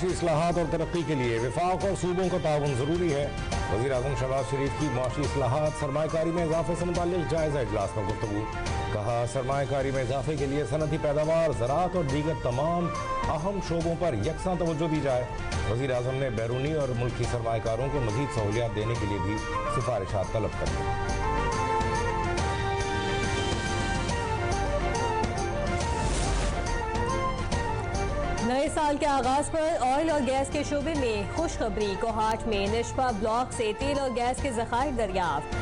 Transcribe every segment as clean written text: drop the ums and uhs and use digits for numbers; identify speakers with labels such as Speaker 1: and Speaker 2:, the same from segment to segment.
Speaker 1: माशी इस्लाहात और तरक्की के लिए वफाक और सूबों का ताउन ज़रूरी है। वज़ीर-ए-आज़म शहबाज शरीफ की माशी इस्लाहात सरमायाकारी में इजाफे से मुताल्लिक़ जायज़ा इजलास में गुफ्तगू। कहा, सरमायाकारी में इजाफे के लिए सनती पैदावार, ज़राअत और दीगर तमाम अहम शोबों पर यकसां तवज्जो दी जाए। वज़ीर-ए-आज़म ने बैरूनी और मुल्की सरमायाकारों को मज़ीद सहूलियात देने के लिए भी सिफारिशात तलब कर दी।
Speaker 2: नए साल के आगाज पर ऑयल और गैस के शोबे में खुशखबरी। कोहाट में निशपा ब्लॉक से तेल और गैस के ज़खायर दरियाफ्त।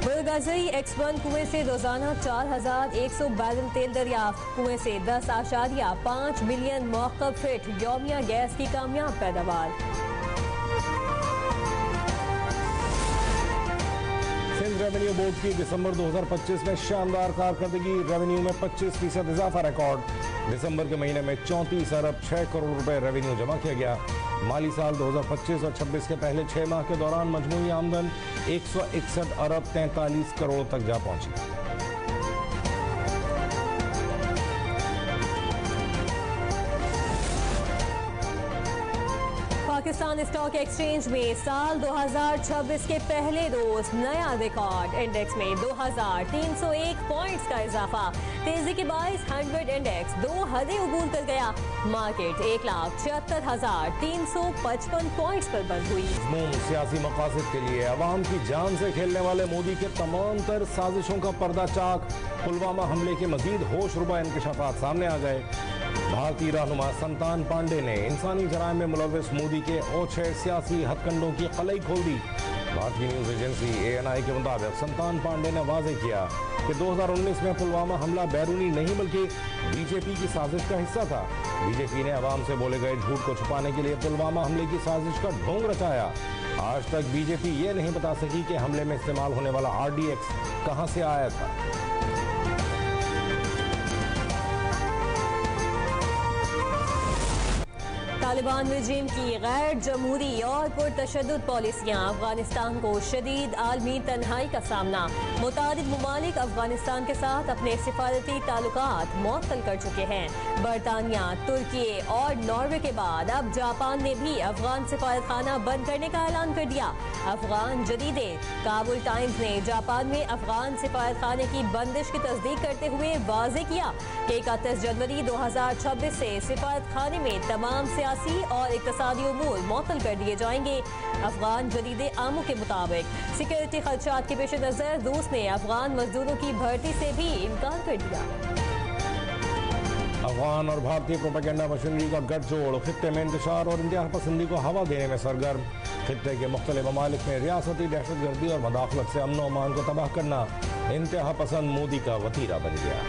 Speaker 2: बुलगाजई X1 कुएं से रोजाना 4100 बैरल तेल दरियाफ्त। कुएं से 10.5 मिलियन मौक़ब फिट यौमिया गैस की कामयाब पैदावार।
Speaker 1: सिंध रेवेन्यू बोर्ड की दिसंबर 2025 में शानदार कारकर्दगी। रेवेन्यू में 25% इजाफा रिकॉर्ड। दिसंबर के महीने में 34 अरब 6 करोड़ रुपए रेवेन्यू जमा किया गया। माली साल 2025 और 26 के पहले 6 माह के दौरान मजमूई आमदन 161 अरब 43 करोड़ तक जा पहुंची।
Speaker 2: पाकिस्तान स्टॉक एक्सचेंज में साल 2026 के पहले रोज नया रिकॉर्ड। इंडेक्स में 2301 पॉइंट्स का इजाफा। तेजी के बायस 100 इंडेक्स 2 हदें उबूर कर गया। मार्केट 1,76,355 पॉइंट्स पर बंद हुई।
Speaker 1: सियासी मकासद के लिए अवाम की जान से खेलने वाले मोदी के तमाम तर साजिशों का पर्दा चाक। पुलवामा हमले के मजीद होशरुबा इंकशाफात सामने आ गए। भारतीय रहनुमा संतान पांडे ने इंसानी जराइम में मुलव्वस मोदी के ओछे सियासी हथकंडों की कलई खोल दी। भारतीय न्यूज एजेंसी ANI के मुताबिक संतान पांडे ने वाजे किया कि 2019 में पुलवामा हमला बैरूनी नहीं बल्कि BJP की साजिश का हिस्सा था। BJP ने अवाम से बोले गए झूठ को छुपाने के लिए पुलवामा हमले की साजिश का ढोंग रचाया। आज तक BJP ये नहीं बता सकी कि हमले में इस्तेमाल होने वाला RDX कहां से आया था।
Speaker 2: तालिबान रजीम की गैर जमहूरी और पुरतशद्दुद पॉलिसियां अफगानिस्तान को शदीद आलमी तन्हाई का सामना। मुतादिद ममालिक अफगानिस्तान के साथ अपने सिफारती ताल्लुकात मुअत्तल कर चुके हैं। बरतानिया, तुर्की और नॉर्वे के बाद अब जापान ने भी अफगान सिफारतखाना बंद करने का ऐलान कर दिया। अफगान जदीदे काबुल टाइम्स ने जापान में अफगान सिफारतखाने की बंदिश की तस्दीक करते हुए वाजे किया कि 31 जनवरी 2026 से सिफारतखाने में तमाम सियासी और इक्तसादी उमूर मुअत्तल कर दिए जाएंगे। अफगान जदीदे आमों के मुताबिक सिक्योरिटी खदशात के पेश नजर रूस ने अफगान मजदूरों की भर्ती से भी इनकार कर दिया।
Speaker 1: अफगान और भारतीय प्रोपेगेंडा मशीनरी का गठजोड़ खित्ते में इंतशार और इंतहा पसंदी को हवा देने में सरगर्म। खित्ते के मुख्तलिफ ममालिक में रियासती दहशतगर्दी और मदाखलत से अमन अमान को तबाह करना इंतहा पसंद मोदी का वतीरा बन गया।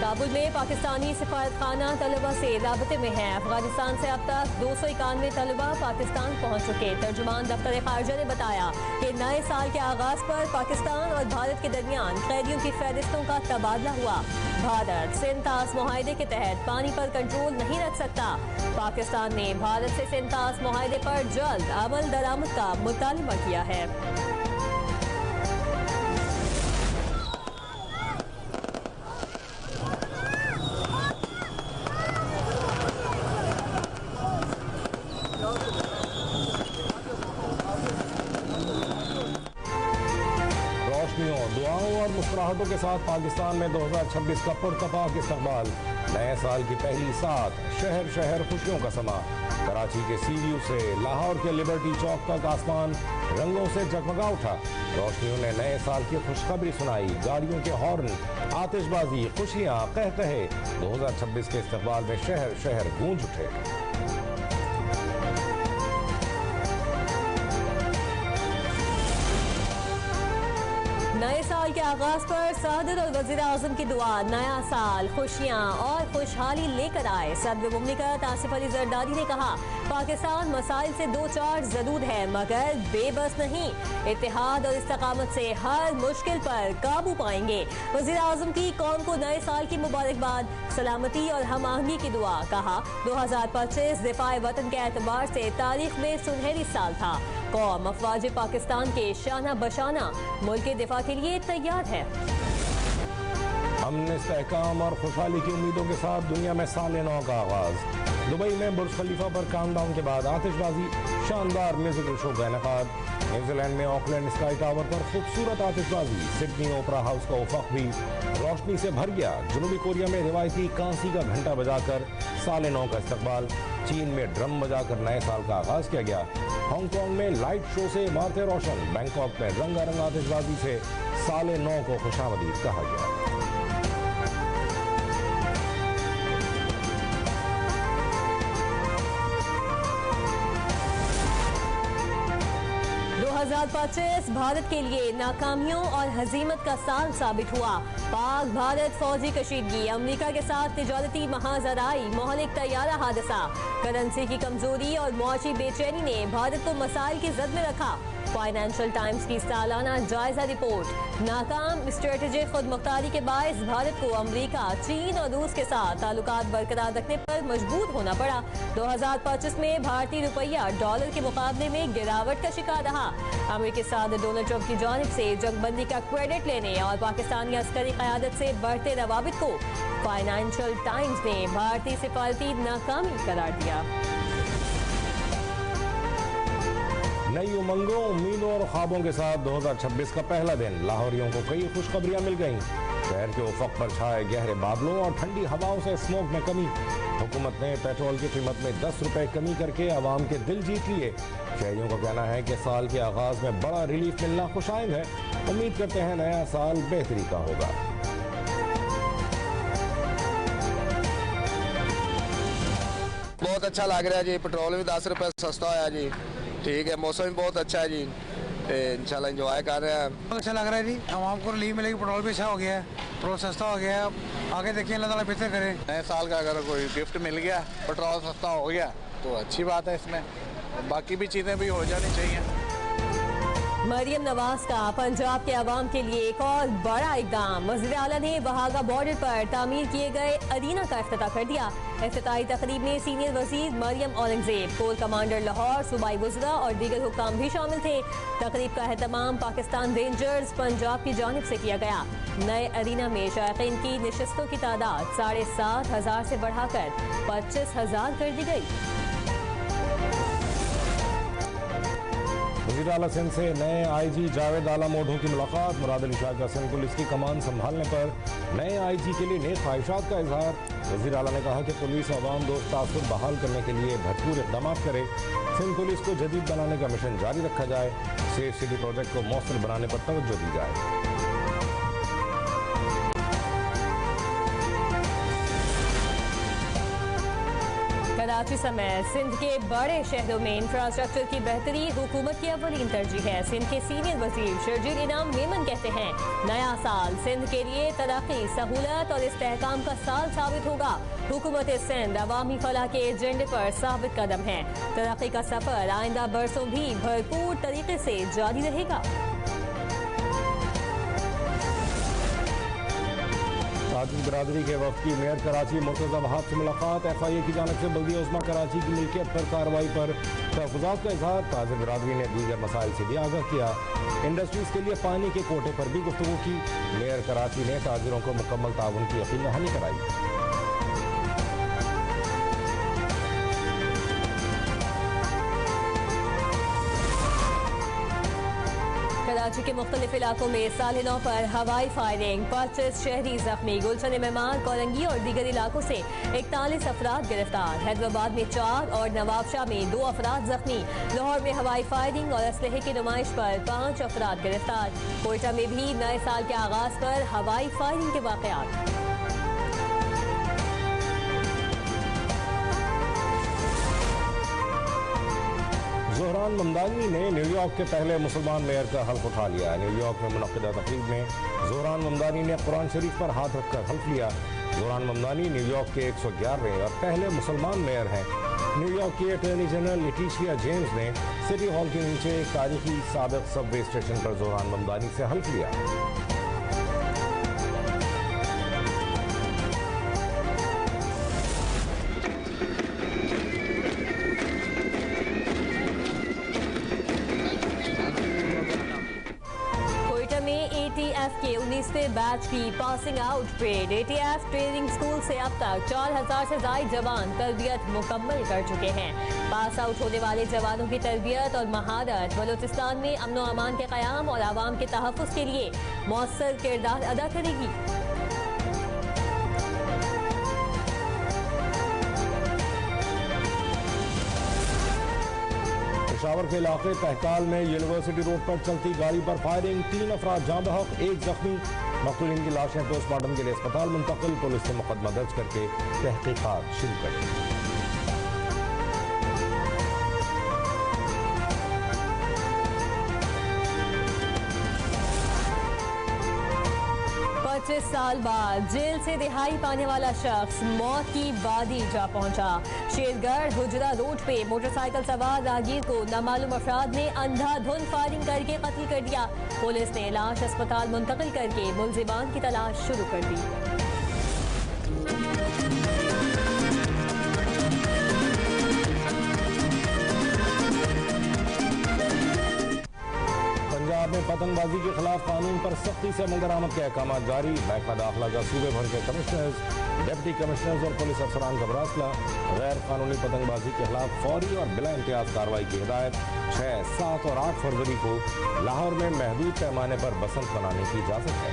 Speaker 2: काबुल में पाकिस्तानी सिफारतखाना तलबा से राबते में है। अफगानिस्तान से अब तक 291 तलबा पाकिस्तान पहुंच चुके। तर्जुमान दफ्तर खारजा ने बताया कि नए साल के आगाज पर पाकिस्तान और भारत के दरमियान कैदियों की फहरिस्तों का तबादला हुआ। भारत सिंतास मुआहदे के तहत पानी पर कंट्रोल नहीं रख सकता। पाकिस्तान ने भारत से सिंतास मुआहदे पर जल्द अमल दरामद का मुतालबा किया है।
Speaker 1: दुआओं और मुस्कुराहटों के साथ पाकिस्तान में 2026 का पुरतफाक इस्तकबाल। नए साल की पहली सात शहर शहर खुशियों का समा। कराची के CVU से लाहौर के लिबर्टी चौक तक आसमान रंगों से जगमगा उठा। रोशनियों ने नए साल की खुशखबरी सुनाई। गाड़ियों के हॉर्न, आतिशबाजी, खुशियां, कहकहे 2026 के इस्तकबाल में शहर शहर गूंज उठे।
Speaker 2: नए साल के आगाज पर सदर और वजीर आजम की दुआ। नया साल खुशियां और खुशहाली लेकर आए। सदर मुमलिकत आसिफ अली जरदारी ने कहा, पाकिस्तान मसाइल से दो चार जरूर है मगर बेबस नहीं। इत्तेहाद और इस्तकामत से हर मुश्किल पर काबू पाएंगे। वजीर आजम की कौम को नए साल की मुबारकबाद, सलामती और हम आहंगी की दुआ। कहा, 2025 दिफाए वतन के एतबार से तारीख में सुनहरी साल था। कौम अफवाज पाकिस्तान के शाना बशाना मुल्क के दिफा के लिए तैयार है।
Speaker 1: अमन, इस्तेहकाम और खुशहाली की उम्मीदों के साथ दुनिया में साल नौ का आगाज। दुबई में बुर्ज खलीफा पर काउंटडाउन के बाद आतिशबाजी, शानदार म्यूजिकल शो का इनेकाद। न्यूजीलैंड में ऑकलैंड स्काई टावर पर खूबसूरत आतिशबाजी। सिडनी ओपरा हाउस का उफक भी रोशनी से भर गया। जनूबी कोरिया में रिवायती कांसी का घंटा बजाकर साल नौ का इस्तकबाल। चीन में ड्रम बजाकर नए साल का आगाज किया गया। हांगकांग में लाइट शो से इमारतें रोशन। बैंकॉक में रंगारंग आतिशबाजी से साल नौ को खुशामदीद कहा गया।
Speaker 2: भारत के लिए नाकामियों और हजीमत का साल साबित हुआ। पाक भारत फौजी कशीदगी, अमेरिका के साथ तिजारती महाजराई, मोहलिक तैयारा हादसा, करेंसी की कमजोरी और मुआशी बेचैनी ने भारत को मसाइल की जद में रखा। फाइनेंशियल टाइम्स की सालाना जायजा रिपोर्ट, नाकाम स्ट्रेटेजी खुद मुख्तारी के बायस भारत को अमेरिका, चीन और रूस के साथ ताल्लुकात बरकरार रखने पर मजबूर होना पड़ा। 2025 में भारतीय रुपया डॉलर के मुकाबले में गिरावट का शिकार रहा। अमेरिकी सदर डोनाल्ड ट्रंप की जानिब से जंगबंदी का क्रेडिट लेने और पाकिस्तान की अस्करी क़यादत से बढ़ते रवाबित को फाइनेंशियल टाइम्स ने भारतीय सिफारती नाकामी करार दिया।
Speaker 1: नई उमंगों, उम्मीदों और ख्वाबों के साथ 2026 का पहला दिन। लाहौरियों को कई खुशखबरियां मिल गईं। शहर के उफक पर छाए गहरे बादलों और ठंडी हवाओं से स्मोक में कमी। हुकूमत ने पेट्रोल की कीमत में 10 रुपए कमी करके आवाम के दिल जीत लिए। शहरियों का कहना है कि साल के आगाज में बड़ा रिलीफ मिलना खुशाइंद है। उम्मीद करते हैं नया साल बेहतरी का होगा।
Speaker 3: बहुत अच्छा लग रहा है जी। पेट्रोल भी 10 रुपए सस्ता है जी। ठीक है, मौसम भी बहुत अच्छा है जी। इंशाल्लाह एंजॉय कर रहे हैं।
Speaker 4: बहुत अच्छा लग रहा है जी। आवाम को रिलीफ मिलेगी। पेट्रोल भी अच्छा हो गया है, पेट्रोल सस्ता हो गया है। आगे देखिए अल्लाह ताला बेहतर करे।
Speaker 5: नए साल का अगर कोई गिफ्ट मिल गया, पेट्रोल सस्ता हो गया तो अच्छी बात है। इसमें बाकी भी चीज़ें भी हो जानी चाहिए।
Speaker 2: मरियम नवाज का पंजाब के अवाम के लिए एक और बड़ा इकदाम। वज़ीर आला ने बहागा बॉर्डर पर तामीर किए गए अरीना का इफ्तिताह कर दिया। इफ्तिताही तकरीब में सीनियर वजीर मरियम औरंगजेब, कोर कमांडर लाहौर, सूबाई वज़रा और दीगर हुक्काम भी शामिल थे। तकरीब का एहतमाम पाकिस्तान रेंजर्स पंजाब की जानिब से किया गया। नए अरीना में शायकीन की नशिस्तों की तादाद 7,500 से बढ़ाकर 25,000 कर दी गई।
Speaker 1: वज़ीर आला सिंध से नए IG जावेद आला मोढों की मुलाकात। मुराद अली शाह का सिंध पुलिस की कमान संभालने पर नए IG के लिए नेक ख्वाहिशात का इजहार। वज़ीर आला ने कहा कि पुलिस अवाम दोस्त तासुर बहाल करने के लिए भरपूर इक़दाम करे। सिंध पुलिस को जदीद बनाने का मिशन जारी रखा जाए। सेफ सिटी प्रोजेक्ट को मौसर बनाने पर तवज्जो दी जाए।
Speaker 2: कराची समेत सिंध के बड़े शहरों में इंफ्रास्ट्रक्चर की बेहतरी हुकूमत की अव्वलीन तरजीह है। सिंध के सीनियर वजीर शर्जील इनाम मेमन कहते हैं, नया साल सिंध के लिए तरक्की, सहूलत और इस्तेहकाम का साल साबित होगा। हुकूमत सिंध अवामी फलाह के एजेंडे पर साबित कदम है। तरक्की का सफर आइंदा बरसों भी भरपूर तरीके से जारी रहेगा।
Speaker 1: ताजिर बरादरी के वफ्द की मेयर कराची मुर्तज़ा वहाब से मुलाकात। FIA की जानिब से बल्दिया उस्मा कराची की मिल्कियत पर कार्रवाई पर तहफ़्फ़ुज़ात का इजहार। ताजिर बरादरी ने दीगर मसाइल से भी आगाह किया। इंडस्ट्रीज़ के लिए पानी के कोटे पर भी गुफ्तगू की। मेयर कराची ने ताजिरों को मुकम्मल ताउन की यकीन दहानी कराई।
Speaker 2: कराची के मुख्तलिफ इलाकों में साल नौ पर हवाई फायरिंग, 25 शहरी जख्मी। गुलशन मेहमान, कोलंगी और दीगर इलाकों से 41 अफराद गिरफ्तार। हैदराबाद में 4 और नवाबशाह में 2 अफराद जख्मी। लाहौर में हवाई फायरिंग और असलहे की नुमाइश पर 5 अफराद गिरफ्तार। कोयटा में भी नए साल के आगाज पर हवाई फायरिंग के वाक़यात।
Speaker 1: ज़ोहरान ममदानी ने न्यूयॉर्क के पहले मुसलमान मेयर का हल्फ उठा लिया। न्यूयॉर्क में मुनक़िदा तकरीब में ज़ोहरान ममदानी ने कुरान शरीफ पर हाथ रखकर हल्फ लिया। ज़ोहरान ममदानी न्यूयॉर्क के 111वें और पहले मुसलमान मेयर हैं। न्यूयॉर्क की अटॉर्नी जनरल लेटिशिया जेम्स ने सिटी हॉल के नीचे एक तारीखी साबिक़ सबवे स्टेशन पर ज़ोहरान ममदानी से हल्फ लिया।
Speaker 2: ATF के 19वें बैच की passing out parade. ATF training school से अब तक 4000 से ज्यादा जवान तरबियत मुकम्मल कर चुके हैं। पास आउट होने वाले जवानों की तरबियत और महारत बलूचिस्तान में अमन व अमान के क़याम और आवाम के तहफ़्फ़ुज़ के लिए मौसर किरदार अदा करेगी।
Speaker 1: पेशावर के इलाके तहकाल में यूनिवर्सिटी रोड पर चलती गाड़ी पर फायरिंग, 3 अफराद जाँ बहक, 1 जख्मी। मक़तूलीन की लाशें पोस्टमार्टम के लिए अस्पताल मुंतकिल। पुलिस ने मुकदमा दर्ज करके तहकीकात शुरू कर दी।
Speaker 2: 25 साल बाद जेल से रिहाई पाने वाला शख्स मौत की वादी जा पहुंचा। शेरगढ़ हुजरा रोड पे मोटरसाइकिल सवार राहगीर को नामालूम अफराद ने अंधाधुंध फायरिंग करके कत्ल कर दिया। पुलिस ने लाश अस्पताल मुंतकिल करके मुलजिमान की तलाश शुरू कर दी।
Speaker 1: पंजाब में पतंगबाजी के खिलाफ कानून पर सख्ती से अमल दरामद के अहकाम जारी। महकमा दाखिला का सूबे भर के कमिश्नर्स, डिप्टी कमिश्नर्स और पुलिस अफसरान का मुरासला। गैर कानूनी पतंगबाजी के खिलाफ फौरी और बिला इम्तियाज कार्रवाई की हिदायत। 6, 7 और 8 फरवरी को लाहौर में महदूद पैमाने पर बसंत मनाने की इजाजत है।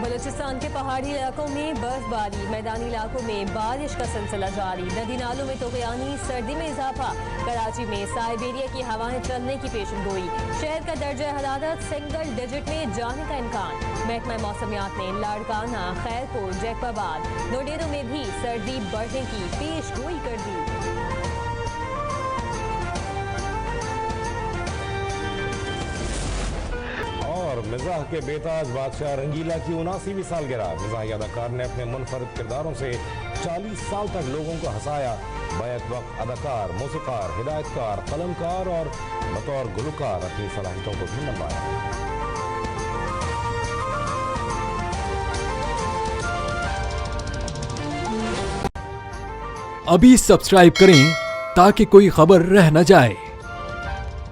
Speaker 2: बलूचिस्तान के पहाड़ी इलाकों में बर्फबारी, मैदानी इलाकों में बारिश का सिलसिला जारी। नदी नालों में तूफ़ानी, सर्दी में इजाफा। कराची में साइबेरिया की हवाएं चलने की पेशनगोई। शहर का दर्जा हरारत सिंगल डिजिट में जाने का इम्कान। महकमा मौसमियात ने लाड़काना, खैरपुर, जैकबाबाद, नोडेरों में भी सर्दी बढ़ने की पेशगोई कर दी।
Speaker 1: और मिजाह के बेताज बादशाह रंगीला की 79वीं सालगिरह। मिजाही अदाकार ने अपने मुनफरिद किरदारों से 40 साल तक लोगों को हंसाया। बैक वक्त अदाकार, मौसीकार, हिदायतकार, कलमकार और बतौर गुलकार अपनी सलाहियतों को भी मनवाया।
Speaker 6: अभी सब्सक्राइब करें ताकि कोई खबर रह न जाए।